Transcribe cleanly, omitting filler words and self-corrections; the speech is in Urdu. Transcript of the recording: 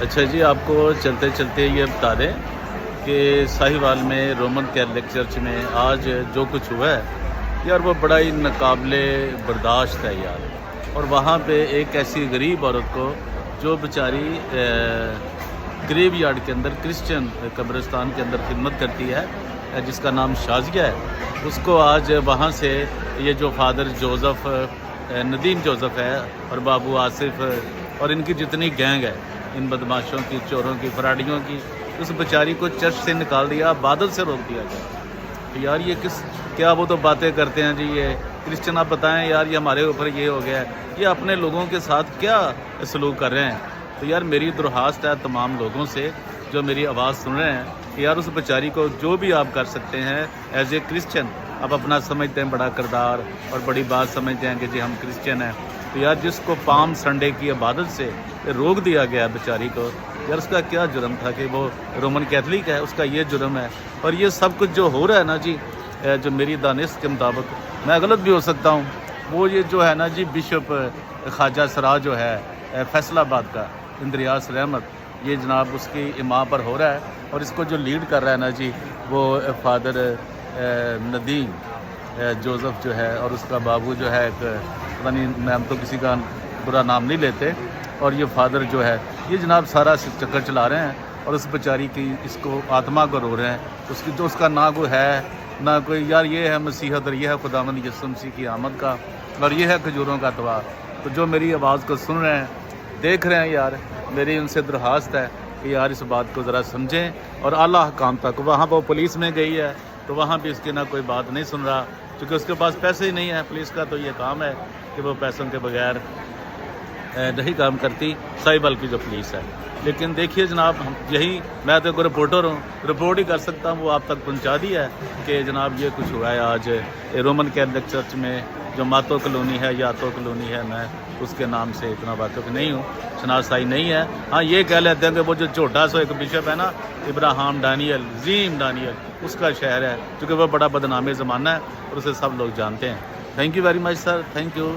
اچھا جی، آپ کو چلتے چلتے یہ بتا دیں کہ ساہیوال میں رومن کیتھولک چرچ میں آج جو کچھ ہوا ہے یار، وہ بڑا ہی ناقابل برداشت ہے یار۔ اور وہاں پہ ایک ایسی غریب عورت کو جو بیچاری گریو یارڈ کے اندر کرسچن قبرستان کے اندر خدمت کرتی ہے، جس کا نام شازیہ ہے، اس کو آج وہاں سے یہ جو فادر جوزف ندیم جوزف ہے اور بابو آصف اور ان کی جتنی گینگ ہے، ان بدماشوں کی، چوروں کی، فراڈیوں کی، اس بیچاری کو چرچ سے نکال دیا، بادل سے روک دیا گیا۔ تو یار یہ کیا وہ تو باتیں کرتے ہیں جی یہ کرسچن، آپ بتائیں یار یہ ہمارے اوپر یہ ہو گیا ہے، یہ اپنے لوگوں کے ساتھ کیا سلوک کر رہے ہیں۔ تو یار میری درخواست ہے تمام لوگوں سے جو میری آواز سن رہے ہیں کہ یار اس بیچاری کو جو بھی آپ کر سکتے ہیں ایز اے کرسچن، آپ اپنا سمجھتے ہیں بڑا کردار اور بڑی بات سمجھتے ہیں کہ جی ہم کرسچن ہیں، تو یار جس کو پام سنڈے کی عبادت سے روک دیا گیا بیچاری کو، یار اس کا کیا جرم تھا کہ وہ رومن کیتھولک ہے، اس کا یہ جرم ہے۔ اور یہ سب کچھ جو ہو رہا ہے نا جی، جو میری دانست کے مطابق، میں غلط بھی ہو سکتا ہوں، وہ یہ جو ہے نا جی بشپ خواجہ سرا جو ہے فیصل آباد کا، اندریاس رحمت، یہ جناب اس کی امام پر ہو رہا ہے، اور اس کو جو لیڈ کر رہا ہے نا جی وہ فادر ندیم جوزف جو ہے، اور اس کا بابو جو ہے ایک پتہ نہیں، میں ہم تو کسی کا برا نام نہیں لیتے، اور یہ فادر جو ہے یہ جناب سارا چکر چلا رہے ہیں، اور اس بیچاری کی اس کو آتما کو رو رہے ہیں، اس کی جو اس کا نہ کوئی ہے نہ کوئی، یار یہ ہے مسیحت اور یہ ہے خداوند یسوع مسیح کی آمد کا، اور یہ ہے کھجوروں کا اتوار۔ تو جو میری آواز کو سن رہے ہیں، دیکھ رہے ہیں، یار میری ان سے درخواست ہے کہ یار اس بات کو ذرا سمجھیں، اور اعلیٰ حکام تک، وہاں وہ پولیس میں گئی ہے تو وہاں بھی اس کی نہ کوئی بات نہیں سن رہا، کیونکہ اس کے پاس پیسے ہی نہیں ہیں۔ پولیس کا تو یہ کام ہے کہ وہ پیسوں کے بغیر نہیں کام کرتی، ساہیوال کی جو پولیس ہے۔ لیکن دیکھیے جناب، یہی میں تو کوئی رپورٹر ہوں، رپورٹ ہی کر سکتا ہوں، وہ آپ تک پہنچا دی ہے کہ جناب یہ کچھ ہوا ہے آج رومن کیتھولک چرچ میں، جو ماتو کلونی ہے، یاتو کلونی ہے، میں اس کے نام سے اتنا واقف نہیں ہوں، شناسائی نہیں ہے۔ ہاں یہ کہہ لیتے ہیں کہ وہ جو چھوٹا سا ایک بشپ ہے نا، ابراہیم ڈانیل، زیم ڈانیل، اس کا شہر ہے، کیونکہ وہ بڑا بدنام زمانہ ہے اور اسے سب لوگ جانتے ہیں۔ Thank you very much sir, thank you.